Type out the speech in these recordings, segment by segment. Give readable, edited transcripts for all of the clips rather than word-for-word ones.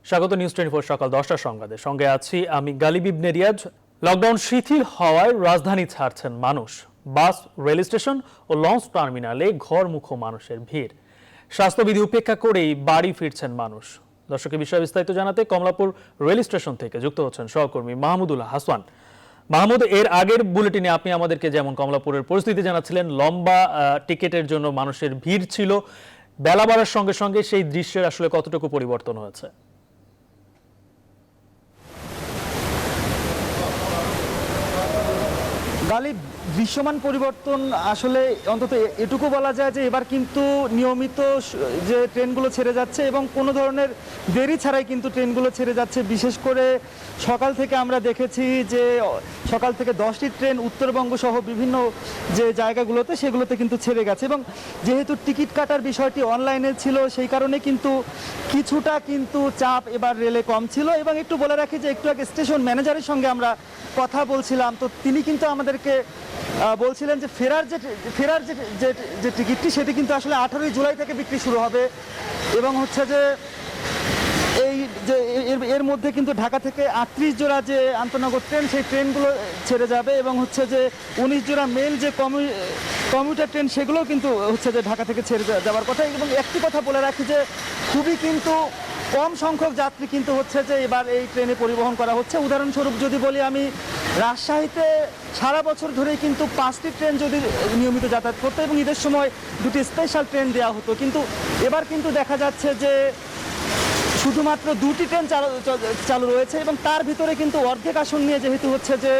স্বাগত নিউজ 24 সকাল 10টার সংবাদে। সঙ্গে আছি আমি গালিব ইবনে রিয়াজ। লকডাউন শিথিল হওয়ায় রাজধানী ছাড়ছেন মানুষ। বাস, রেল স্টেশন ও লঞ্চ টার্মিনালে ঘরমুখো মানুষের ভিড়। স্বাস্থ্যবিধি উপেক্ষা করেই বাড়ি ফিরছেন মানুষ। দর্শকের বিষয়ে বিস্তারিত জানাতে কমলাপুর রেল স্টেশন থেকে যুক্ত হচ্ছেন সহকর্মী মাহমুদুল হাসান। মাহমুদ, এর আগের বুলেটিনে আপনি আমাদেরকে যেমন কমলাপুরের পরিস্থিতি জানাচ্ছিলেন, লম্বা টিকিটের জন্য মানুষের ভিড় ছিল। বেলা বাড়ার সঙ্গে সঙ্গে সেই দৃশ্যের আসলে কতটুকু পরিবর্তন হয়েছে? গালিব, দৃশ্যমান পরিবর্তন আসলে অন্তত এটুকু বলা যায় যে এবার কিন্তু নিয়মিত যে ট্রেনগুলো ছেড়ে যাচ্ছে এবং কোনো ধরনের দেরি ছাড়াই কিন্তু ট্রেনগুলো ছেড়ে যাচ্ছে। বিশেষ করে সকাল থেকে আমরা দেখেছি যে সকাল থেকে 10টি ট্রেন উত্তরবঙ্গ সহ বিভিন্ন যে জায়গাগুলোতে সেগুলোতে কিন্তু ছেড়ে গেছে এবং যেহেতু টিকিট কাটার বিষয়টি অনলাইনে ছিল সেই কারণে কিন্তু কিছুটা কিন্তু চাপ এবার রেলে কম ছিল। এবং একটু বলে রাখি যে একটু আগে স্টেশন ম্যানেজারের সঙ্গে আমরা কথা বলছিলাম, তো তিনি কিন্তু আমাদেরকে বলছিলেন যে ফেরার যে টিকিটটি সেটি কিন্তু আসলে 18ই জুলাই থেকে বিক্রি শুরু হবে এবং হচ্ছে যে এই যে এর মধ্যে কিন্তু ঢাকা থেকে 38 জোড়া যে আন্তনগর ট্রেন সেই ট্রেনগুলো ছেড়ে যাবে এবং হচ্ছে যে 19 জোড়া মেল যে কমিউটার ট্রেন সেগুলো কিন্তু হচ্ছে যে ঢাকা থেকে ছেড়ে যাওয়ার কথা। এবং একটি কথা বলে রাখি যে খুবই কিন্তু কম সংখ্যক যাত্রী কিন্তু হচ্ছে যে এবার এই ট্রেনে পরিবহন করা হচ্ছে। উদাহরণস্বরূপ যদি বলি, আমি রাজশাহীতে সারা বছর ধরেই কিন্তু 5টি ট্রেন যদি নিয়মিত যাতায়াত করতো এবং ঈদের সময় 2টি স্পেশাল ট্রেন দেওয়া হতো, কিন্তু এবার কিন্তু দেখা যাচ্ছে যে শুধুমাত্র 2টি ট্রেন চালু রয়েছে এবং তার ভিতরে কিন্তু অর্ধেক আসন নিয়ে যেহেতু হচ্ছে যে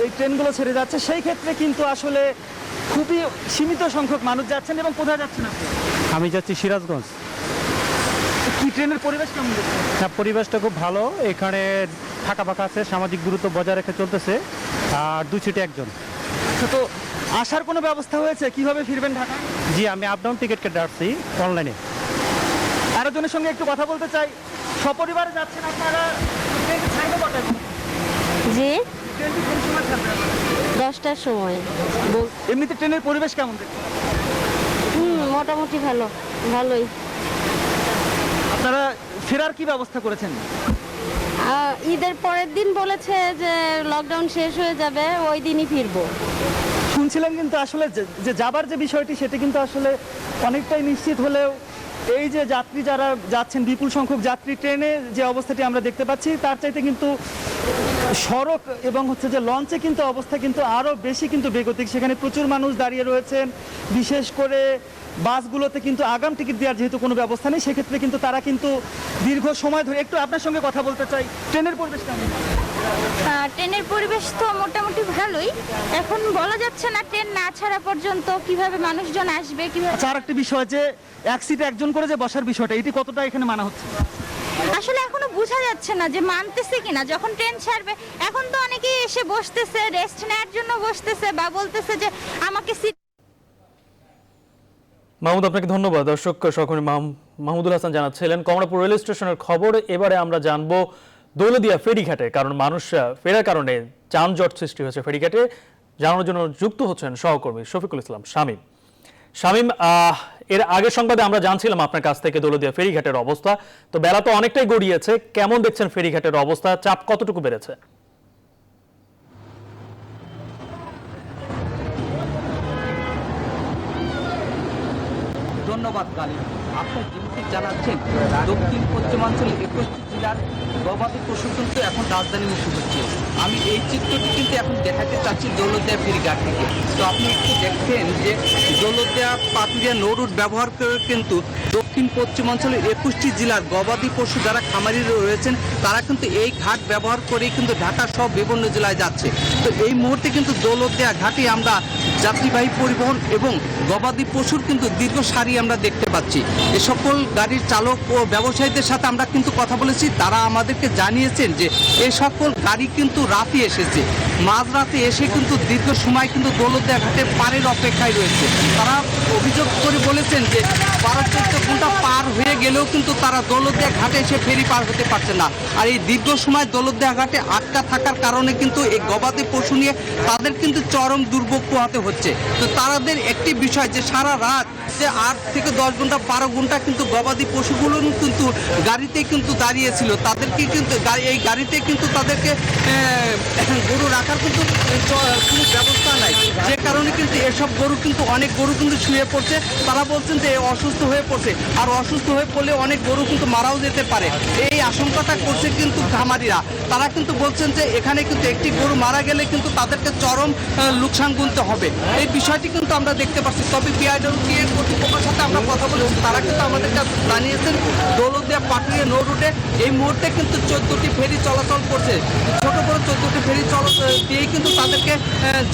এই ট্রেনগুলো ছেড়ে যাচ্ছে, সেই ক্ষেত্রে কিন্তু আসলে খুবই সীমিত সংখ্যক মানুষ যাচ্ছেন। এবং কোথায় যাচ্ছেন আপনি? আমি যাচ্ছি সিরাজগঞ্জ। কি ট্রেনের পরিবেশ কেমন দেখছেন? হ্যাঁ, পরিবেশটা খুব ভালো। এখানে ফাঁকা ফাঁকা আছে, সামাজিক দূরত্ব বজায় রেখে চলতেছে, আর 2 সিটে একজন। তো আসার কোনো ব্যবস্থা হয়েছে? কিভাবে ফিরবেন ঢাকা? জি, আমি আপ ডাউন টিকিট কেটে আসছি অনলাইনে। আরেকজনের সঙ্গে একটু কথা বলতে চাই। সপরিবারে যাচ্ছেন আপনারা, ট্রেনটি ছাড়বে কটায়? জি, ট্রেনটি কোন সময় ছাড়বে? 10টার সময়। এমনিতে ট্রেনের পরিবেশ কেমন দেখছেন? মোটামুটি ভালোই। আপনারা ফেরার কি ব্যবস্থা করেছেন? ঈদের পরের দিন বলেছে যে লকডাউন শেষ হয়ে যাবে, ওই দিনই ফিরবো। শুনছিলেন কিন্তু আসলে যে যাবার যে বিষয়টি সেটি কিন্তু আসলে অনেকটাই নিশ্চিত হলেও এই যে যাত্রী যারা যাচ্ছেন, বিপুল সংখ্যক যাত্রী, ট্রেনে যে অবস্থাটি আমরা দেখতে পাচ্ছি তার চাইতে কিন্তু সড়ক এবং হচ্ছে যে লঞ্চে কিন্তু অবস্থা কিন্তু আরও বেশি কিন্তু বেগতিক। সেখানে প্রচুর মানুষ দাঁড়িয়ে রয়েছেন। বিশেষ করে বাসগুলোতে কিন্তু আগাম টিকিট দেওয়ার যেহেতু কোনো ব্যবস্থা নেই, সেক্ষেত্রে কিন্তু তারা কিন্তু দীর্ঘ সময় ধরে। একটু আপনার সঙ্গে কথা বলতে চাই, ট্রেনের পরিবেশ কেমন? ট্রেনের পরিবেশ তো মোটামুটি ভালোই। এখন বলা যাচ্ছে না ট্রেন না ছাড়া পর্যন্ত কিভাবে মানুষজন আসবে, কিভাবে। আচ্ছা, আর একটি বিষয় যে এক সিটে একজন করে যে বসার বিষয়টা, এটি কতটা এখানে মানা হচ্ছে? আসলে এখনো বোঝা যাচ্ছে না যে মানতেছে কিনা। যখন ট্রেন ছাড়বে এখন তো অনেকেই এসে বসতেছে, রেস্ট নেওয়ার জন্য বসতেছে বা বলতেছে যে আমাকে সিট। মাহমুদ, আপনাকে ধন্যবাদ। দর্শক সহকর্মী মাহমুদুল হাসান জানাচ্ছিলেন কমলাপুর রেল স্টেশনের খবর। এবারে আমরা জানবো দৌলতদিয়া ফেরিঘাটে, কারণ মানুষ ফেরার কারণে যানজট সৃষ্টি হয়েছে ফেরিঘাটে। জানানোর জন্য যুক্ত হচ্ছেন সহকর্মী শফিকুল ইসলাম শামীম। শামীম, এর আগের সংবাদে আমরা জানছিলাম আপনার কাছ থেকে দৌলতদিয়া ফেরিঘাটের অবস্থা। তো বেলা তো অনেকটাই গড়িয়েছে, কেমন দেখছেন ফেরিঘাটের অবস্থা? চাপ কতটুকু বেড়েছে? ধন্যবাদ গালিব। আপনি যেমনটি জানাচ্ছেন, দক্ষিণ পশ্চিমাঞ্চলের 21টি জেলার গবাদি পশু কিন্তু এখন রাজধানীমুখী হচ্ছে। আমি এই চিত্রটি কিন্তু এখন দেখাতে চাচ্ছি দৌলতদিয়া ফেরিঘাট থেকে। তো আপনি একটু দেখছেন যে দৌলতদিয়া পাতুরিয়া নৌ রুট ব্যবহার করে কিন্তু দক্ষিণ পশ্চিমাঞ্চলের 21টি জেলার গবাদি পশু যারা খামারি রয়েছেন তারা কিন্তু এই ঘাট ব্যবহার করেই কিন্তু ঢাকা সহ বিভিন্ন জেলায় যাচ্ছে। তো এই মুহূর্তে কিন্তু দৌলতদিয়া ঘাটে আমরা যাত্রীবাহী পরিবহন এবং গবাদি পশুর কিন্তু দীর্ঘ সারি আমরা দেখতে পাচ্ছি। এ সকল গাড়ির চালক ও ব্যবসায়ীদের সাথে আমরা কিন্তু কথা বলেছি। তারা আমাদেরকে জানিয়েছেন যে এই সকল গাড়ি কিন্তু রাতে এসেছে, মাঝরাতে এসে কিন্তু দীর্ঘ সময় কিন্তু দৌলতদিয়া ঘাটের পারের অপেক্ষায় রয়েছে। তারা অভিযোগ করে বলেছেন যে 12-14 ঘন্টা পার হয়ে গেলেও কিন্তু তারা দৌলতদিয়া ঘাটে এসে ফেরি পার হতে পারছে না। আর এই দীর্ঘ সময় দৌলতদিয়া ঘাটে আটকা থাকার কারণে কিন্তু এই গবাদি পশু নিয়ে তাদের কিন্তু চরম দুর্ভোগ পোহাতে হচ্ছে। তো তাদের একটি বিষয় যে সারা রাত যে 8 থেকে 10 ঘন্টা 12 ঘন্টা কিন্তু গবাদি পশুগুলো কিন্তু গাড়িতে কিন্তু দাঁড়িয়েছিল, তাদেরকে কিন্তু এই গাড়িতে কিন্তু তাদেরকে গরু রাখার কিন্তু কোনো ব্যবস্থা নাই, যে কারণে কিন্তু এসব গরু কিন্তু অনেক গরু কিন্তু শুয়ে পড়ছে। তারা বলছেন যে অসুস্থ হয়ে পড়ছে, আর অসুস্থ হয়ে পড়লে অনেক গরু কিন্তু মারাও যেতে পারে, এই আশঙ্কাটা করছে কিন্তু খামারিরা। তারা কিন্তু বলছেন যে এখানে কিন্তু একটি গরু মারা গেলে কিন্তু তাদেরকে চরম লোকসান গুনতে হবে, এই বিষয়টি কিন্তু আমরা দেখতে পাচ্ছি। তবে বিআইডব্লিউটি এর কর্তৃপক্ষের সাথে আমরা কথা বলেছি, তারা কিন্তু আমাদেরকে জানিয়েছেন দৌলতদিয়া পাটুরিয়া নৌ রুটে এই মুহূর্তে কিন্তু 14টি ফেরি চলাচল করছে। ছোট বড় 14টি ফেরি চলাচল দিয়েই কিন্তু তাদেরকে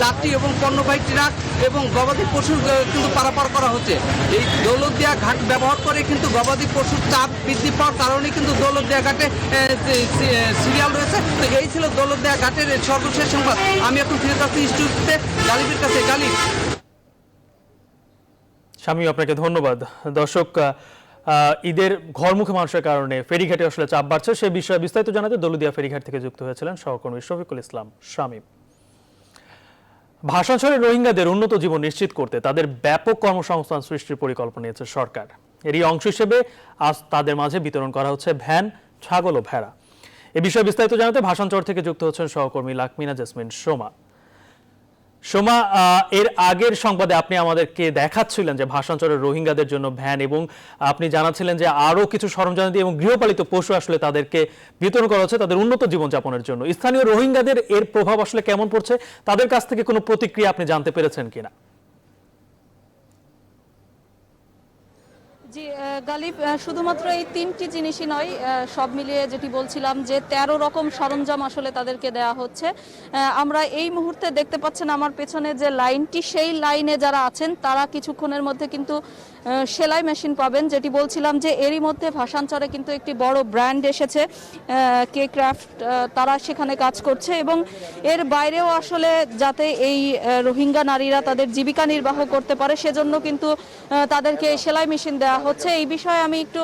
যাত্রী এবং পণ্যবাহী ট্রাক এবং গবাদি পশুর কিন্তু পারাপার করা হচ্ছে। এই দৌলতদিয়া ঘাট ব্যবহার করে কিন্তু গবাদি পশুর চাপ বৃদ্ধি পাওয়ার কারণে কিন্তু দৌলতদিয়া ঘাটে সিরিয়াল রয়েছে। তো এই ছিল দৌলতদিয়া ঘাটের সর্বশেষ সংবাদ। আমি এখন ফিরে যাচ্ছি স্টুডিওতে গালিবের কাছে। গালিব। স্বামী, আপনাকে ধন্যবাদ। দর্শক, ঈদের ঘরমুখী মানুষের কারণে ফেরিঘাটে আসলে চাপ বাড়ছে, সে বিষয়ে বিস্তারিত জানাতে দৌলতদিয়া ফেরিঘাট থেকে যুক্ত হয়েছিলেন সহকর্মী শফিকুল ইসলাম শামীম। ভাষাঞ্চলে রোহিঙ্গাদের উন্নত জীবন নিশ্চিত করতে তাদের ব্যাপক কর্মসংস্থান সৃষ্টির পরিকল্পনা নিয়েছে সরকার। এরই অংশ হিসেবে আজ তাদের মাঝে বিতরণ করা হচ্ছে ভ্যান, ছাগল ও ভেড়া। এ বিষয়ে বিস্তারিত জানাতে ভাষাঞ্চল থেকে যুক্ত হচ্ছেন সহকর্মী লাকমিনা জেসমিন সোমা। সোমা, এর আগের সংবাদে আপনি আমাদেরকে দেখাচ্ছিলেন যে ভাষাঞ্চলের রোহিঙ্গাদের জন্য ভ্যান, এবং আপনি জানাচ্ছিলেন যে আরও কিছু সরঞ্জাম দিয়ে এবং গৃহপালিত পশু আসলে তাদেরকে বিতরণ করা হচ্ছে তাদের উন্নত জীবনযাপনের জন্য। স্থানীয় রোহিঙ্গাদের এর প্রভাব আসলে কেমন পড়ছে, তাদের কাছ থেকে কোনো প্রতিক্রিয়া আপনি জানতে পেরেছেন কিনা? জি গালিব, শুধুমাত্র এই 3টি জিনিসই নয়, সব মিলিয়ে যেটি বলছিলাম যে 13 রকম সরঞ্জাম আসলে তাদেরকে দেয়া হচ্ছে। আমরা এই মুহূর্তে দেখতে পাচ্ছেন আমার পেছনে যে লাইনটি, সেই লাইনে যারা আছেন তারা কিছুক্ষণের মধ্যে কিন্তু সেলাই মেশিন পাবেন। যেটি বলছিলাম যে এরই মধ্যে ভাষাঞ্চলে কিন্তু একটি বড় ব্র্যান্ড এসেছে, কে ক্রাফট, তারা সেখানে কাজ করছে এবং এর বাইরেও আসলে যাতে এই রোহিঙ্গা নারীরা তাদের জীবিকা নির্বাহ করতে পারে সেজন্য কিন্তু তাদেরকে সেলাই মেশিন দেওয়া হচ্ছে। এই বিষয়ে আমি একটু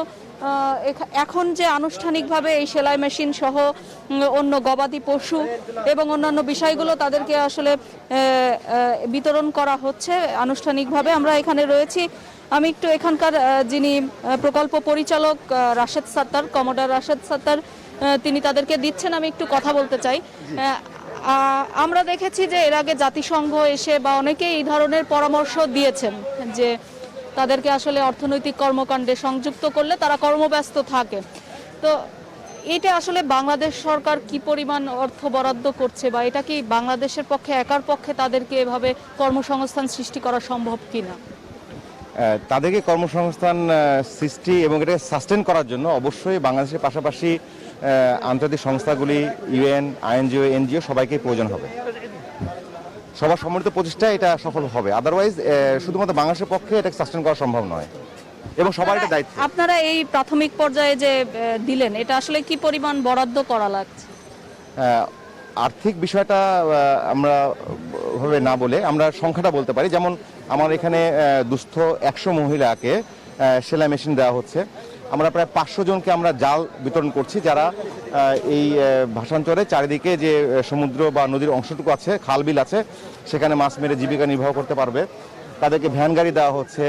এখন যে আনুষ্ঠানিকভাবে এই সেলাই মেশিন সহ অন্য গবাদি পশু এবং অন্যান্য বিষয়গুলো তাদেরকে আসলে বিতরণ করা হচ্ছে আনুষ্ঠানিকভাবে। আমরা এখানে রয়েছি, আমি একটু এখানকার যিনি প্রকল্প পরিচালক রাশেদ সাত্তার, কমোডার রাশেদ সাত্তার, তিনি তাদেরকে দিচ্ছেন, আমি একটু কথা বলতে চাই। আমরা দেখেছি যে এর আগে জাতিসংঘ এসে বা অনেকেই এই ধরনের পরামর্শ দিয়েছেন যে তাদেরকে আসলে অর্থনৈতিক কর্মকাণ্ডে সংযুক্ত করলে তারা কর্মব্যস্ত থাকে। তো এটা আসলে বাংলাদেশ সরকার কি পরিমাণ অর্থ বরাদ্দ করছে, বা এটা কি বাংলাদেশের পক্ষে একার পক্ষে তাদেরকে এভাবে কর্মসংস্থান সৃষ্টি করা সম্ভব কিনা? তাদেরকে কর্মসংস্থান সৃষ্টি এবং এটাকে সাস্টেন করার জন্য অবশ্যই বাংলাদেশের পাশাপাশি আন্তর্জাতিক সংস্থাগুলি, ইউএন, আইএনজিও, এনজিও সবাইকে প্রয়োজন হবে। সবার সম্মিলিত প্রচেষ্টা এটা সফল হবে, আদারওয়াইজ শুধুমাত্র বাংলাদেশের পক্ষে এটাকে সাস্টেন করা সম্ভব নয় এবং সবার এটা দায়িত্ব। আপনারা এই প্রাথমিক পর্যায়ে যে দিলেন, এটা আসলে কি পরিমাণ বরাদ্দ করা লাগছে? আর্থিক বিষয়টা আমরা ভাবে না বলে আমরা সংখ্যাটা বলতে পারি। যেমন আমার এখানে দুস্থ 100 মহিলাকে সেলাই মেশিন দেওয়া হচ্ছে। আমরা প্রায় 500 জনকে আমরা জাল বিতরণ করছি, যারা এই ভাষাঞ্চলে চারিদিকে যে সমুদ্র বা নদীর অংশটুকু আছে, খাল বিল আছে, সেখানে মাছ মেরে জীবিকা নির্বাহ করতে পারবে। তাদেরকে ভ্যান গাড়ি দেওয়া হচ্ছে।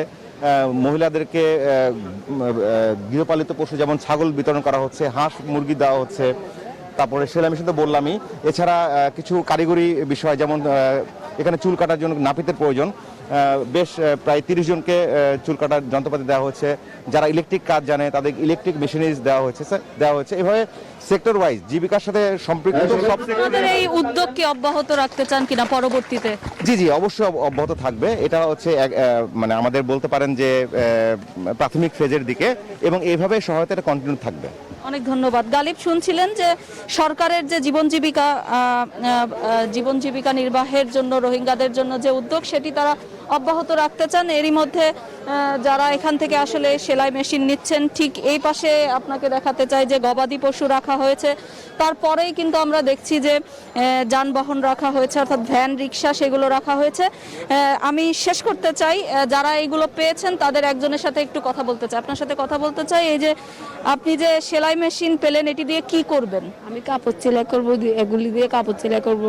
মহিলাদেরকে গৃহপালিত পশু যেমন ছাগল বিতরণ করা হচ্ছে, হাঁস মুরগি দেওয়া হচ্ছে। তারপরে সেলাই মেশিন তো বললামই, এছাড়া কিছু কারিগরি বিষয়, যেমন এখানে চুল কাটার জন্য নাপিতের প্রয়োজন, বেশ প্রায় 30 জনকে চুল কাটার যন্ত্রপাতি দেওয়া হচ্ছে। যারা ইলেকট্রিক কাজ জানে তাদের ইলেকট্রিক মেশিনারিজ দেওয়া হচ্ছে। এভাবে সেক্টর ওয়াইজ জীবিকার সাথে সম্পৃক্ত সব আপনাদের এই উদ্যোগ কি অব্যাহত রাখতে চান কিনা পরবর্তীতে? জি, অবশ্যই অব্যাহত থাকবে। এটা হচ্ছে মানে আমাদের বলতে পারেন যে প্রাথমিক ফেজের দিকে, এবং এইভাবে সহায়তাটা কন্টিনিউ থাকবে। অনেক ধন্যবাদ। গালিব, শুনছিলেন যে সরকারের যে জীবন জীবিকা নির্বাহের জন্য রোহিঙ্গাদের জন্য যে উদ্যোগ, সেটি তারা অব্যাহত রাখতে চান। এরই মধ্যে যারা এখান থেকে আসলে সেলাই মেশিন নিচ্ছেন, ঠিক এই পাশে আপনাকে দেখাতে চাই যে গবাদি পশু রাখা হয়েছে। তারপরেই কিন্তু আমরা দেখছি যে যানবাহন রাখা হয়েছে, অর্থাৎ ভ্যান, রিক্সা, সেগুলো রাখা হয়েছে। আমি শেষ করতে চাই, যারা এইগুলো পেয়েছেন তাদের একজনের সাথে একটু কথা বলতে চাই, আপনার সাথে কথা বলতে চাই। এই যে আপনি যে সেলাই মেশিন পেলেন, এটি দিয়ে কি করবেন? আমি কাপড় সেলাই করবো, এগুলি দিয়ে কাপড় সেলাই করব।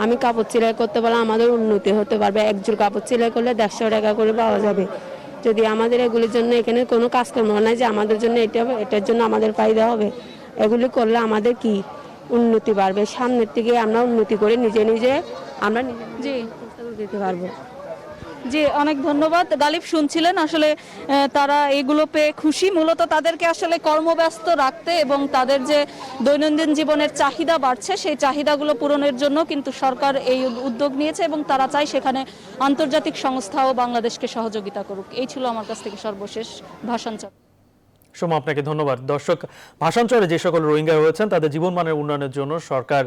আমি কাপড় সেলাই করতে পারলে আমাদের উন্নতি হতে পারবে। একজোড় কাপড় সেলাই করলে 150 টাকা করে পাওয়া যাবে। যদি আমাদের এগুলির জন্য এখানে কোনো কাজকর্ম নাই যে আমাদের জন্য এটা হবে, এটার জন্য আমাদের ফায়দা হবে, এগুলি করলে আমাদের কি উন্নতি বাড়বে। সামনের থেকে আমরা উন্নতি করে নিজে নিজে আমরা জি দিতে পারবো। জি, অনেক ধন্যবাদ। গালিব শুনছিলেন, আসলে তারা এগুলো পেয়ে খুশি। মূলত তাদেরকে আসলে কর্মব্যস্ত রাখতে এবং তাদের যে দৈনন্দিন জীবনের চাহিদা বাড়ছে, সেই চাহিদাগুলো পূরণের জন্য কিন্তু সরকার এই উদ্যোগ নিয়েছে এবং তারা চায় সেখানে আন্তর্জাতিক সংস্থাও বাংলাদেশকে সহযোগিতা করুক। এই ছিল আমার কাছ থেকে সর্বশেষ ভাষাঞ্চল। সোমা, আপনাকে ধন্যবাদ। দর্শক, ভাষাঞ্চলে যে সকল রোহিঙ্গা রয়েছেন তাদের জীবনমানের উন্নয়নের জন্য সরকার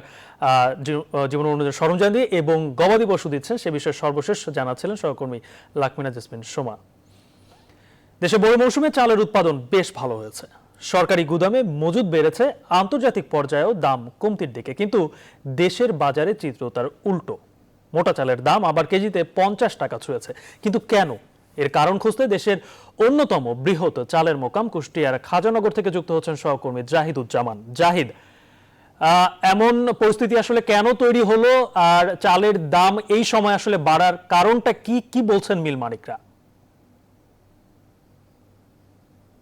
জীবন উন্নয়নের সরঞ্জাম দিয়ে এবং গবাদি পশু দিচ্ছেন, সে বিষয়ে সর্বশেষ জানাচ্ছিলেন সহকর্মী লাকমিনা জেসমিন সোমা। দেশে বড় মৌসুমে চালের উৎপাদন বেশ ভালো হয়েছে। সরকারি গুদামে মজুদ বেড়েছে, আন্তর্জাতিক পর্যায়েও দাম কমতির দিকে। কিন্তু দেশের বাজারে চিত্র তার উল্টো। মোটা চালের দাম আবার কেজিতে 50 টাকা ছুঁয়েছে। কিন্তু কেন? এর কারণ খুঁজতে দেশের অন্যতম বৃহৎ চালের মোকাম কুষ্টিয়ার খাজানগর থেকে যুক্ত হচ্ছেন সহকর্মী জাহিদুজ্জামান। জাহিদ, এমন পরিস্থিতি আসলে কেন তৈরি হলো, আর চালের দাম এই সময় আসলে বাড়ার কারণটা কি কি বলছেন মিল মালিকরা?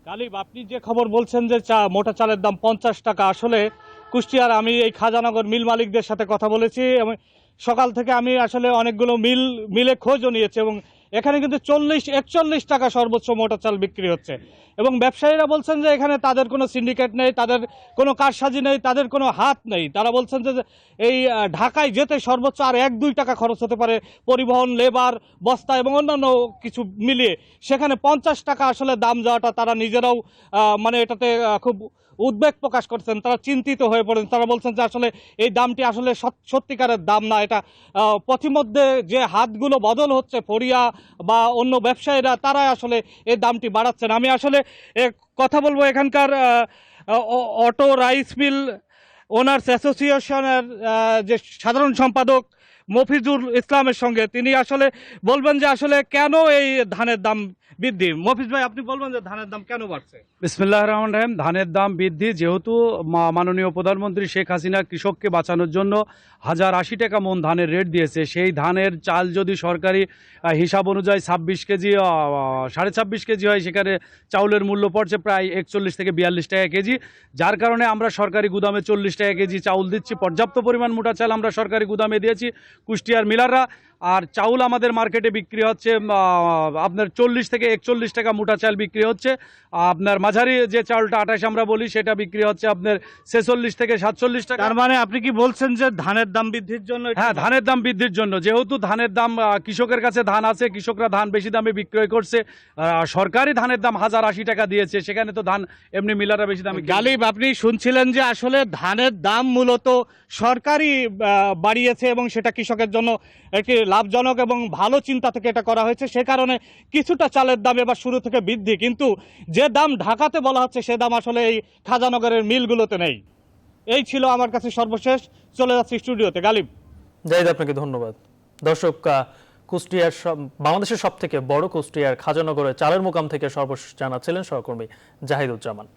গালিব, আপনি যে খবর বলছেন যে মোটা চালের দাম 50 টাকা, আসলে কুষ্টিয়ার আমি এই খাজানগর মিল মালিকদের সাথে কথা বলেছি এবং সকাল থেকে আমি আসলে অনেকগুলো মিলে খোঁজও নিয়েছি এবং এখানে কিন্তু 40-41 টাকা সর্বোচ্চ মোটা চাল বিক্রি হচ্ছে এবং ব্যবসায়ীরা বলছেন যে এখানে তাদের কোনো সিন্ডিকেট নেই, তাদের কোনো কারসাজি নেই, তাদের কোনো হাত নেই। তারা বলছেন যে এই ঢাকায় যেতে সর্বোচ্চ আর 1-2 টাকা খরচ হতে পারে, পরিবহন, লেবার, বস্তা এবং অন্যান্য কিছু মিলিয়ে। সেখানে 50 টাকা আসলে দাম যাওয়াটা তারা নিজেরাও মানে এটাতে খুব উদ্বেগ প্রকাশ করছেন, তারা চিন্তিত হয়ে পড়েন। তারা বলছেন যে আসলে এই দামটি আসলে সত্যিকারের দাম না, এটা পথিমধ্যে যে হাতগুলো বদল হচ্ছে, ফরিয়া বা অন্য ব্যবসায়ীরা, তারাই আসলে এই দামটি বাড়াচ্ছেন। আমি আসলে কথা বলবো এখানকার অটো রাইস মিল ওনার্স অ্যাসোসিয়েশনের যে সাধারণ সম্পাদক মফিজুল ইসলামের সঙ্গে। তিনি আসলে বলবেন যে আসলে কেন এই ধানের দাম বৃদ্ধি। মফিজ ভাই, আপনি বলবেন যে ধানের দাম কেন বাড়ছে? বিসমিল্লাহির রহমানির রহিম। ধানের দাম বৃদ্ধি যেহেতু মাননীয় প্রধানমন্ত্রী শেখ হাসিনা কৃষককে বাঁচানোর জন্য 1080 টাকা মন ধানের রেট দিয়েছে, সেই ধানের চাল যদি সরকারি হিসাব অনুযায়ী 26 কেজি 26.5 কেজি হয়, সেখানে চাউলের মূল্য পড়ছে প্রায় 41 থেকে 42 টাকা কেজি। যার কারণে আমরা সরকারি গুদামে 40 টাকা কেজি চাউল দিচ্ছি। পর্যাপ্ত পরিমাণ মোটা চাল আমরা সরকারি গুদামে দিয়েছি কুষ্টিয়ার মিলাররা। আর চাউল আমাদের মার্কেটে বিক্রি হচ্ছে আপনার 40 থেকে 41 টাকা মোটা চাল বিক্রি হচ্ছে। আপনার মাঝারি যে চাউলটা 28 আমরা বলি, সেটা বিক্রি হচ্ছে আপনার 46 থেকে 47 টাকা। তার মানে আপনি কি বলছেন যে ধানের দাম বৃদ্ধির জন্য? হ্যাঁ, ধানের দাম বৃদ্ধির জন্য। যেহেতু ধানের দাম, কৃষকের কাছে ধান আছে, কৃষকরা ধান বেশি দামে বিক্রয় করছে। সরকারি ধানের দাম 1080 টাকা দিয়েছে, সেখানে তো ধান এমনি মিলাররা বেশি দামে। গালিব, আপনি শুনছিলেন যে আসলে ধানের দাম মূলত সরকারি বাড়িয়েছে এবং সেটা কৃষকের জন্য একটি লাভজনক এবং ভালো চিন্তা থেকে এটা করা হয়েছে। সে কারণে কিছুটা চালের দাম এবার শুরু থেকে বৃদ্ধি, কিন্তু যে দাম ঢাকাতে বলা হচ্ছে সে দাম আসলে এই খাজানগরের মিলগুলোতে নেই। এই ছিল আমার কাছে সর্বশেষ। চলে যাচ্ছি স্টুডিওতে। গালিব। জাহিদ, আপনাকে ধন্যবাদ। দর্শক, কুষ্টিয়ার বাংলাদেশের সব থেকে বড় কুষ্টিয়ার খাজানগরের চালের মোকাম থেকে সর্বশেষ জানাচ্ছিলেন সহকর্মী জাহিদুজ্জামান।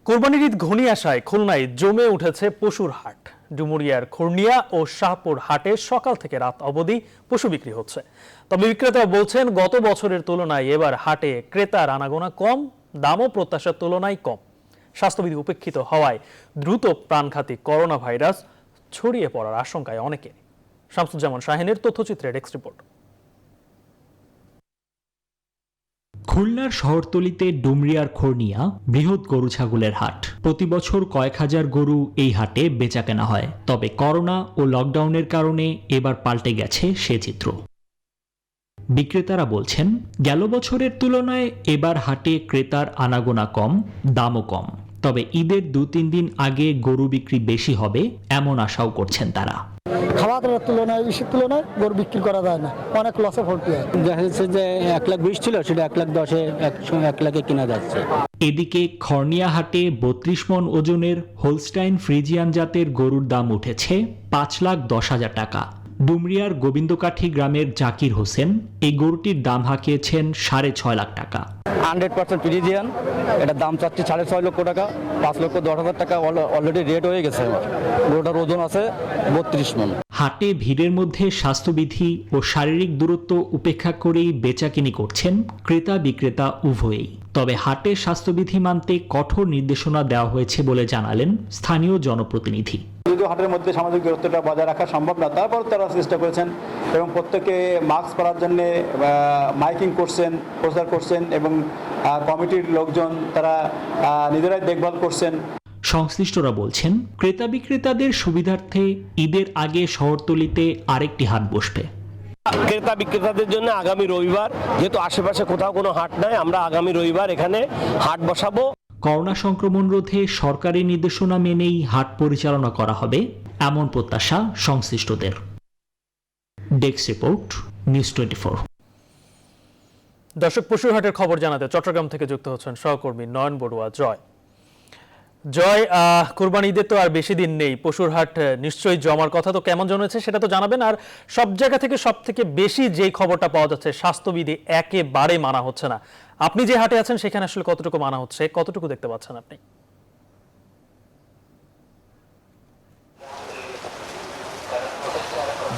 কোরবানির ঈদ ঘনিয়ে আসায় খুলনায় জমে উঠেছে পশুর হাট। ডুমুরিয়ার খুর্নিয়া ও শাহপুর হাটে সকাল থেকে রাত অবধি পশু বিক্রি হচ্ছে। তবে বিক্রেতারা বলছেন গত বছরের তুলনায় এবার হাটে ক্রেতার আনাগোনা কম, দামও প্রত্যাশার তুলনায় কম। স্বাস্থ্যবিধি উপেক্ষিত হওয়ায় দ্রুত প্রাণঘাতী করোনা ভাইরাস ছড়িয়ে পড়ার আশঙ্কায় অনেকে। শামসুজ্জামান শাহিনের তথ্যচিত্রে ডেস্ক রিপোর্ট। খুলনার শহরতলিতে ডুমরিয়ার খুর্নিয়া বৃহৎ গরু ছাগলের হাট। প্রতি বছর কয়েক হাজার গরু এই হাটে বেচাকেনা হয়। তবে করোনা ও লকডাউনের কারণে এবার পাল্টে গেছে সে চিত্র। বিক্রেতারা বলছেন গেল বছরের তুলনায় এবার হাটে ক্রেতার আনাগোনা কম, দামও কম। তবে ঈদের 2-3 দিন আগে গরু বিক্রি বেশি হবে এমন আশাও করছেন তারা। খাওয়া দাওয়ার তুলনায় ইসের তুলনায় গরু বিক্রি করা যায় না, অনেক লসে পড়তে হয়। দেখা যাচ্ছে যে 1,20,000 ছিল, সেটা 1,10,000-এ 1,00,000-এ কেনা যাচ্ছে। এদিকে খর্নিয়া হাটে 32 মণ ওজনের হোলস্টাইন ফ্রিজিয়ান জাতের গরুর দাম উঠেছে 5,10,000 টাকা। ডুমরিয়ার গোবিন্দকাঠি গ্রামের জাকির হোসেন এই গরুটির দাম হাঁকিয়েছেন 6.5 লাখ টাকা। 100% ফ্রিজিয়ান, এটার দাম চাচ্ছি 6.5 লক্ষ টাকা। 5,10,000 টাকা অলরেডি রেট হয়ে গেছে। গরুটার ওজন আছে 32 মণ। হাটে ভিড়ের মধ্যে স্বাস্থ্যবিধি ও শারীরিক দূরত্ব উপেক্ষা করেই বেচাকিনি করছেন ক্রেতা বিক্রেতা উভয়েই। তবে হাটে স্বাস্থ্যবিধি মানতে কঠোর নির্দেশনা দেওয়া হয়েছে বলে জানালেন স্থানীয় জনপ্রতিনিধি। যদিও হাটের মধ্যে সামাজিক দূরত্বটা বজায় রাখা সম্ভব না, তারপর তারা চেষ্টা করেছেন এবং প্রত্যেকে মাস্ক পরার জন্য মাইকিং করছেন, প্রচার করছেন এবং কমিটির লোকজন তারা নিজেরাই দেখভাল করছেন। সংশ্লিষ্টরা বলছেন, ক্রেতা বিক্রেতাদের সুবিধার্থে ঈদের আগে শহরতলিতে আরেকটি হাট বসবে। ক্রেতা বিক্রেতাদের জন্য আগামী রবিবার, যেহেতু আশেপাশে কোথাও কোনো হাট নাই, আমরা আগামী রবিবার এখানে হাট বসাবো। করোনা সংক্রমণ রোধে সরকারি নির্দেশনা মেনেই হাট পরিচালনা করা হবে, এমন প্রত্যাশা সংশ্লিষ্টদের। Desk report, news 24। দর্শক, পশুর হাটের খবর জানাতে চট্টগ্রাম থেকে যুক্ত হচ্ছেন সহকর্মী নয়ন বড়ুয়া জয়। জয়, কুরবানি ঈদের তো আর বেশি দিন নেই, পশুর হাট নিশ্চয়ই জমার কথা, তো কেমন জমেছে সেটা তো জানাবেন। আর সব জায়গা থেকে সব থেকে বেশি যেই খবরটা পাওয়া যাচ্ছে, স্বাস্থ্যবিধি একেবারে মানা হচ্ছে না। আপনি যে হাটে আছেন সেখানে আসলে কতটুকু মানা হচ্ছে, কতটুকু দেখতে পাচ্ছেন আপনি?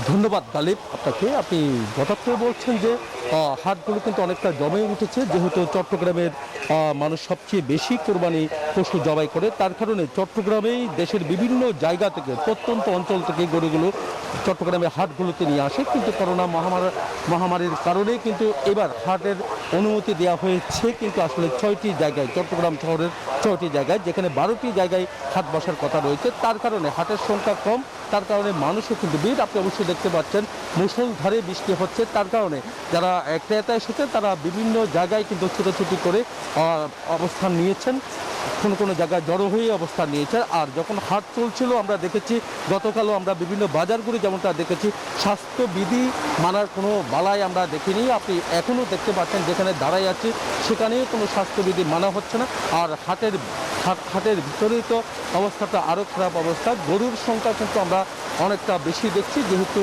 ধন্যবাদ গালিব আপনাকে। আপনি হঠাৎ করে বলছেন যে হাটগুলো কিন্তু অনেকটা জমে উঠেছে, যেহেতু চট্টগ্রামের মানুষ সবচেয়ে বেশি কোরবানি পশু জবাই করে, তার কারণে চট্টগ্রামেই দেশের বিভিন্ন জায়গা থেকে, প্রত্যন্ত অঞ্চল থেকে গরুগুলো চট্টগ্রামের হাটগুলোতে নিয়ে আসে। কিন্তু করোনা মহামারীর কারণে কিন্তু এবার হাটের অনুমতি দেওয়া হয়েছে কিন্তু আসলে 6টি জায়গায়, চট্টগ্রাম শহরের 6টি জায়গায়, যেখানে 12টি জায়গায় হাট বসার কথা রয়েছে। তার কারণে হাটের সংখ্যা কম, তার কারণে মানুষও কিন্তু ভিড়। আপনি অবশ্যই দেখতে পাচ্ছেন মুষলধারে বৃষ্টি হচ্ছে, তার কারণে যারা ক্রেতা এসেছে তারা বিভিন্ন জায়গায় কিন্তু ছুটোছুটি করে অবস্থান নিয়েছেন, কোনো জায়গায় জড়ো হয়ে অবস্থান নিয়েছেন। আর যখন হাট চলছিল আমরা দেখেছি, গতকালও আমরা বিভিন্ন বাজারগুলি যেমনটা দেখেছি, স্বাস্থ্যবিধি মানার কোনো বালাই আমরা দেখিনি। আপনি এখনও দেখতে পাচ্ছেন যেখানে দাঁড়াই আছি সেখানেও কোনো স্বাস্থ্যবিধি মানা হচ্ছে না। আর হাটের ভিতরেই তো অবস্থাটা আরও খারাপ অবস্থা। গরুর সংখ্যা কিন্তু আমরা অনেকটা বেশি দেখছি, যেহেতু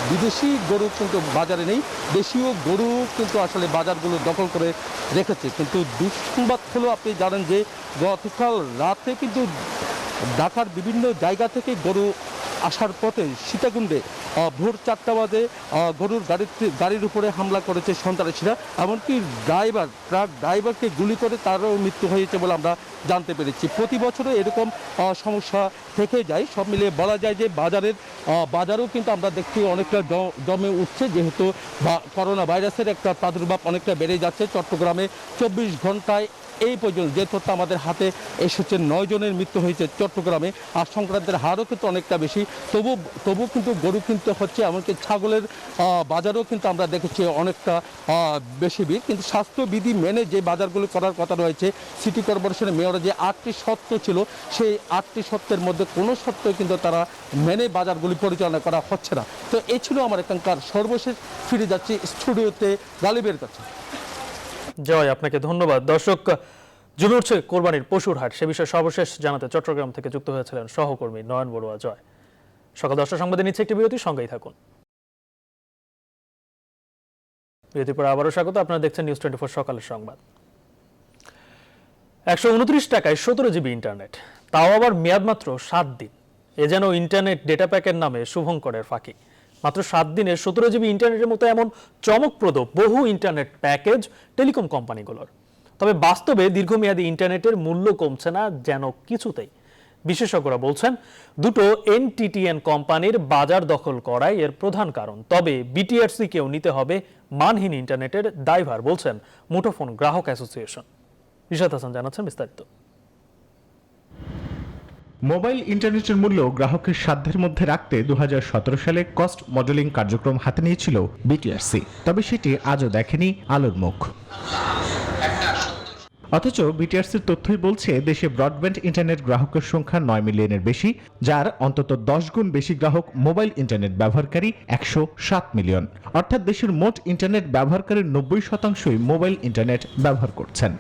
বিদেশি গরু কিন্তু বাজারে নেই, দেশীয় গরু কিন্তু আসলে বাজারগুলো দখল করে রেখেছে। কিন্তু দুঃসংবাদ হলো, আপনি জানেন যে গতকাল রাতে কিন্তু ঢাকার বিভিন্ন জায়গা থেকে গরু আসার পথে সীতাকুণ্ডে ভোর 4টা বাজে গরুর গাড়ির উপরে হামলা করেছে সন্ত্রাসীরা। এমনকি ট্রাক ড্রাইভারকে গুলি করে তারও মৃত্যু হয়েছে বলে আমরা জানতে পেরেছি। প্রতি বছরও এরকম সমস্যা থেকে যায়। সব মিলিয়ে বলা যায় যে বাজারেও কিন্তু আমরা দেখছি অনেকটা জমে উঠছে, যেহেতু করোনা ভাইরাসের একটা প্রাদুর্ভাব অনেকটা বেড়ে যাচ্ছে। চট্টগ্রামে 24 ঘন্টায় এই পর্যন্ত যে তথ্য আমাদের হাতে এসেছে, 9 জনের মৃত্যু হয়েছে চট্টগ্রামে। আর সংক্রান্তের হারও কিন্তু অনেকটা বেশি, তবু কিন্তু গরু কিনতে হচ্ছে। এমনকি ছাগলের বাজারও কিন্তু আমরা দেখেছি অনেকটা বেশি ভিড়। কিন্তু স্বাস্থ্যবিধি মেনে যে বাজারগুলো করার কথা রয়েছে, সিটি কর্পোরেশনের মেয়র যে 8টি শর্ত ছিল, সেই 8টি শর্তের মধ্যে কোনো শর্তই কিন্তু তারা মেনে বাজারগুলি পরিচালনা করা হচ্ছে না। তো এই ছিল আমার এখানকার সর্বশেষ। ফিরে যাচ্ছি স্টুডিওতে গালিবের কাছে। জয়, আপনাকে ধন্যবাদ। দর্শক, জমে উঠছে কোরবানির পশুর হাট, সে বিষয়ে সর্বশেষ জানাতে চট্টগ্রাম থেকে যুক্ত হয়েছিলেন সহকর্মী নয়ন বড়ুয়া জয়। সকাল 10টার সংবাদে নিচ্ছে একটি বিরতি, সঙ্গেই থাকুন। বিরতির পর আবারও স্বাগত, আপনারা দেখছেন নিউজ 24 সকালের সংবাদ। 129 টাকায় 17 জিবি ইন্টারনেট, তাও আবার মেয়াদ মাত্র 7 দিন। এ যেন ইন্টারনেট ডেটা প্যাকের নামে শুভঙ্করের ফাঁকি। মাত্র 7 দিনের 17 জিবি ইন্টারনেটের মতো এমন চমকপ্রদ বহু ইন্টারনেট প্যাকেজ টেলিকম কোম্পানিগুলোর। তবে বাস্তবে দীর্ঘমেয়াদী ইন্টারনেটের মূল্য কমছে না যেন কিছুতেই। বিশেষজ্ঞরা বলছেন, দুটো এনটিটিএন কোম্পানির বাজার দখল করাই এর প্রধান কারণ। তবে বিটিআরসিকেও নিতে হবে মানহীন ইন্টারনেটের দায়ভার, বলছেন মুঠোফোন গ্রাহক অ্যাসোসিয়েশন। রিশাদ হাসান জানাচ্ছেন বিস্তারিত। মোবাইল ইন্টারনেটের মূল্য গ্রাহকের সাধ্যের মধ্যে রাখতে 2017 সালে কস্ট মডেলিং কার্যক্রম হাতে নিয়েছিল বিটিআরসি, তবে সেটি আজও দেখেনি আলোর মুখ। অথচ বিটিআরসির তথ্যই বলছে দেশে ব্রডব্যান্ড ইন্টারনেট গ্রাহকের সংখ্যা 9 মিলিয়নের বেশি, যার অন্তত 10 গুণ বেশি গ্রাহক মোবাইল ইন্টারনেট ব্যবহারকারী 107 মিলিয়ন। অর্থাৎ দেশের মোট ইন্টারনেট ব্যবহারকারীর 90%ই মোবাইল ইন্টারনেট ব্যবহার করছেন।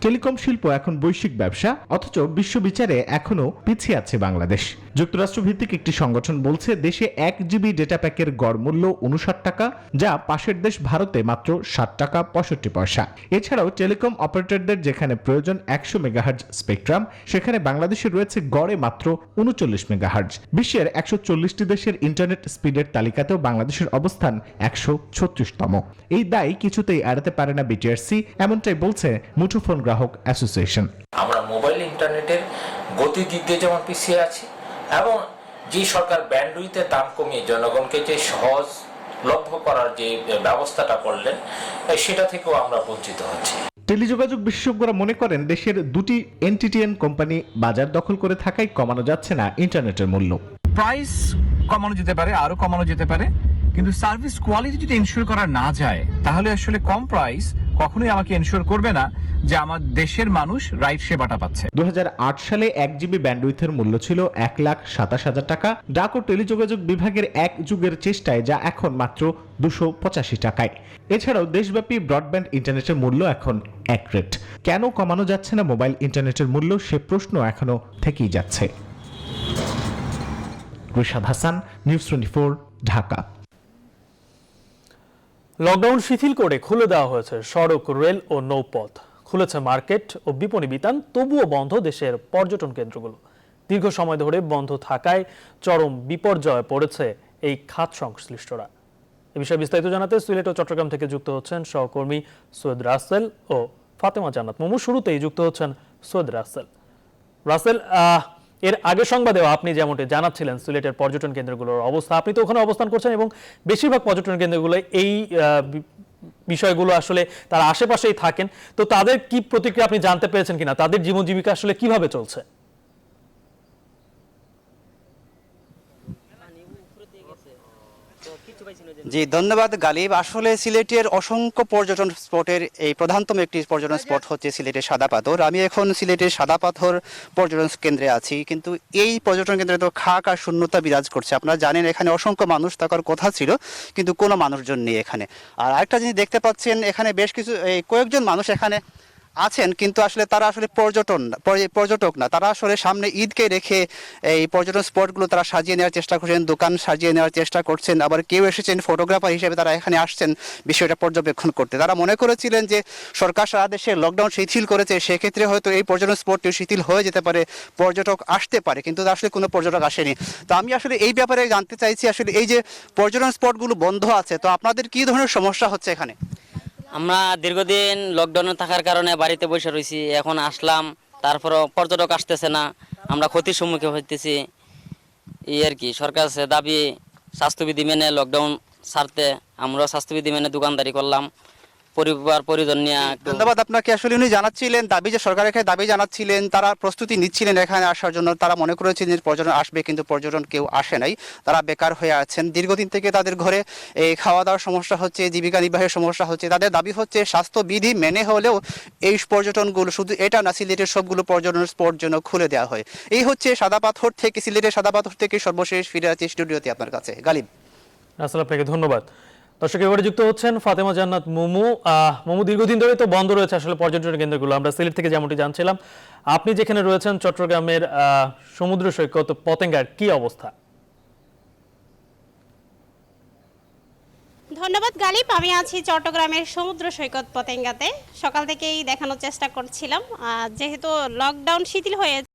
টেলিকম শিল্প এখন বৈশ্বিক ব্যবসা, অথচ বিশ্ব বিচারে এখনো পিছিয়ে আছে বাংলাদেশ। যুক্তরাষ্ট্র ভিত্তিক একটি সংগঠন বলছে দেশে 1 জিবি ডেটা প্যাকের গড় মূল্য 59 টাকা, যা পাশের দেশ ভারতে মাত্র 60 টাকা 65 পয়সা। এছাড়াও টেলিকম অপারেটরদের যেখানে প্রয়োজন 100 মেগাহার্জ স্পেকট্রাম, সেখানে বাংলাদেশে রয়েছে গড়ে মাত্র 39 মেগাহার্জ। বিশ্বের 140টি দেশের ইন্টারনেট স্পিডের তালিকাতেও বাংলাদেশের অবস্থান 136তম। এই দায় কিছুতেই এড়াতে পারে না বিটিআরসি, এমনটাই বলছে মুঠোফোন গ্রাহক অ্যাসোসিয়েশন। আমরা মোবাইল ইন্টারনেটের গতি দিক দিয়ে যেমন পিছিয়ে আছি, এবং যে সরকার ব্যান্ডউইথের দাম কমিয়ে জনগণকে যে সহজলভ্য করার যে ব্যবস্থাটা করলেন, সেটা থেকেও আমরা বঞ্চিত হচ্ছি। টেলিযোগাযোগ বিশেষজ্ঞরা মনে করেন দেশের দুটি এনটিটিএন কোম্পানি বাজার দখল করে থাকায় কমানো যাচ্ছে না ইন্টারনেটের মূল্য। প্রাইস কমানো যেতে পারে, আরো কমানো যেতে পারে, কিন্তু সার্ভিস কোয়ালিটি যদি এনশিওর করা না যায়, তাহলে আসলে কম প্রাইস কখনোই আমাকে এনশিওর করবে না যে আমার দেশের মানুষ রাইট সেবাটা পাচ্ছে। 2008 সালে 1 জিবি ব্যান্ডউইথের মূল্য ছিল 1,27,000 টাকা। ডাক ও টেলিযোগাযোগ বিভাগের এক যুগের চেষ্টায় যা এখন মাত্র 285 টাকায়। এছাড়াও দেশব্যাপী ব্রডব্যান্ড ইন্টারনেটের মূল্য এখন এক রেট। কেন কমানো যাচ্ছে না মোবাইল ইন্টারনেটের মূল্য, সে প্রশ্ন এখনো থেকেই যাচ্ছে। রিশাদ হাসান, নিউজ 24, ঢাকা। লকডাউন শিথিল করে খুলে দেওয়া হয়েছে সড়ক, রেল ও নৌপথ, খুলেছে মার্কেট ও বিপণী বিতান, তবুও বন্ধ দেশের পর্যটন কেন্দ্রগুলো। দীর্ঘ সময় ধরে বন্ধ থাকায় চরম বিপর্যয়ে পড়েছে এই খাত সংশ্লিষ্টরা। এ বিষয়ে বিস্তারিত জানাতে সিলেট ও চট্টগ্রাম থেকে যুক্ত হচ্ছেন সহকর্মী সৈয়দ রাসেল ও ফাতেমা জান্নাত মুমু। শুরুতেই যুক্ত হচ্ছেন সৈয়দ রাসেল। রাসেল, এর আগে সংবাদেও আপনি যেমনটি জানাচ্ছিলেন সিলেটের পর্যটন কেন্দ্রগুলোর অবস্থা, আপনি তো ওখানে অবস্থান করছেন এবং বেশিরভাগ পর্যটন কেন্দ্রগুলো এই বিষয়গুলো আসলে তার আশেপাশেই থাকেন, তো তাদের কি প্রতিক্রিয়া আপনি জানতে পেরেছেন কিনা, তাদের জীবন জীবিকা আসলে কিভাবে চলছে? জি ধন্যবাদ গালিব। আসলে সিলেটের অসংখ্য পর্যটন স্পটের এই প্রধানতম একটি পর্যটন স্পট হচ্ছে সিলেটের সাদা পাথর। আমি এখন সিলেটের সাদা পাথর পর্যটন কেন্দ্রে আছি, কিন্তু এই পর্যটন কেন্দ্রে তো খাক আর শূন্যতা বিরাজ করছে। আপনারা জানেন এখানে অসংখ্য মানুষ থাকার কথা ছিল, কিন্তু কোনো মানুষজন নেই এখানে। আর আরেকটা জিনিস দেখতে পাচ্ছেন, এখানে বেশ কিছু কয়েকজন মানুষ এখানে আছেন, কিন্তু আসলে তারা আসলে পর্যটক না, তারা আসলে সামনে ঈদকে রেখে এই পর্যটন স্পটগুলো তারা সাজিয়ে নেওয়ার চেষ্টা করছেন, দোকান সাজিয়ে নেওয়ার চেষ্টা করছেন। আবার কেউ এসেছেন ফটোগ্রাফার হিসেবে, তারা এখানে আসছেন বিষয়টা পর্যবেক্ষণ করতে। তারা মনে করেছিলেন যে সরকার সারা দেশে লকডাউন শিথিল করেছে, সেক্ষেত্রে হয়তো এই পর্যটন স্পটটিও শিথিল হয়ে যেতে পারে, পর্যটক আসতে পারে, কিন্তু আসলে কোনো পর্যটক আসেনি। তো আমি আসলে এই ব্যাপারে জানতে চাইছি, আসলে এই যে পর্যটন স্পটগুলো বন্ধ আছে, তো আপনাদের কী ধরনের সমস্যা হচ্ছে এখানে? আমরা দীর্ঘদিন লকডাউনে থাকার কারণে বাড়িতে বসে রয়েছি, এখন আসলাম, তারপরও পর্যটক আসতেছে না, আমরা ক্ষতির সম্মুখীন হইতেছি। এই আর কি, সরকার কাছে দাবি স্বাস্থ্যবিধি মেনে লকডাউন ছাড়তে, আমরাও স্বাস্থ্যবিধি মেনে দোকানদারি করলাম, পরিবার পরিজন নিয়ে। ধন্যবাদ আপনাকে। আসলে উনি জানাচ্ছিলেন দাবি, যে সরকারের কাছে দাবি জানাচ্ছিলেন, তারা প্রস্তুতি নিচ্ছিলেন এখানে আসার জন্য। তারা মনে করেছেন যে পর্যটন আসবে, কিন্তু পর্যটন কেউ আসে নাই, তারা বেকার হয়ে আছেন। দীর্ঘদিন থেকে তাদের ঘরে এই খাওয়া দাওয়ার সমস্যা হচ্ছে, জীবিকা নির্বাহের সমস্যা হচ্ছে। তাদের দাবি হচ্ছে স্বাস্থ্যবিধি মেনে হলেও এই পর্যটনগুলো, শুধু এটা না, সিলেটের সবগুলো পর্যটন স্পট যেন খুলে দেওয়া হয়। এই হচ্ছে সাদা পাথর থেকে, সিলেটের সাদা পাথর থেকে সর্বশেষ ফিরে আছি স্টুডিওতে আপনার কাছে। গালিব। আসলে আপনাকে ধন্যবাদ। দর্শক, এবারে যুক্ত হচ্ছেন ফাতেমা জান্নাত মুমু। মুমু, দীর্ঘদিন ধরে তো বন্ধ রয়েছে আসলে পর্যটন কেন্দ্রগুলো, আমরা সিলেট থেকে যেমনটি জানছিলাম। আপনি যেখানে রয়েছেন চট্টগ্রামের সমুদ্র সৈকত পতেঙ্গার কি অবস্থা? ধন্যবাদ গালিব। আমি আছি চট্টগ্রামের সমুদ্র সৈকত পতেঙ্গাতে। সকাল থেকেই দেখানোর চেষ্টা করছিলাম, যেহেতু লকডাউন শিথিল হয়েছে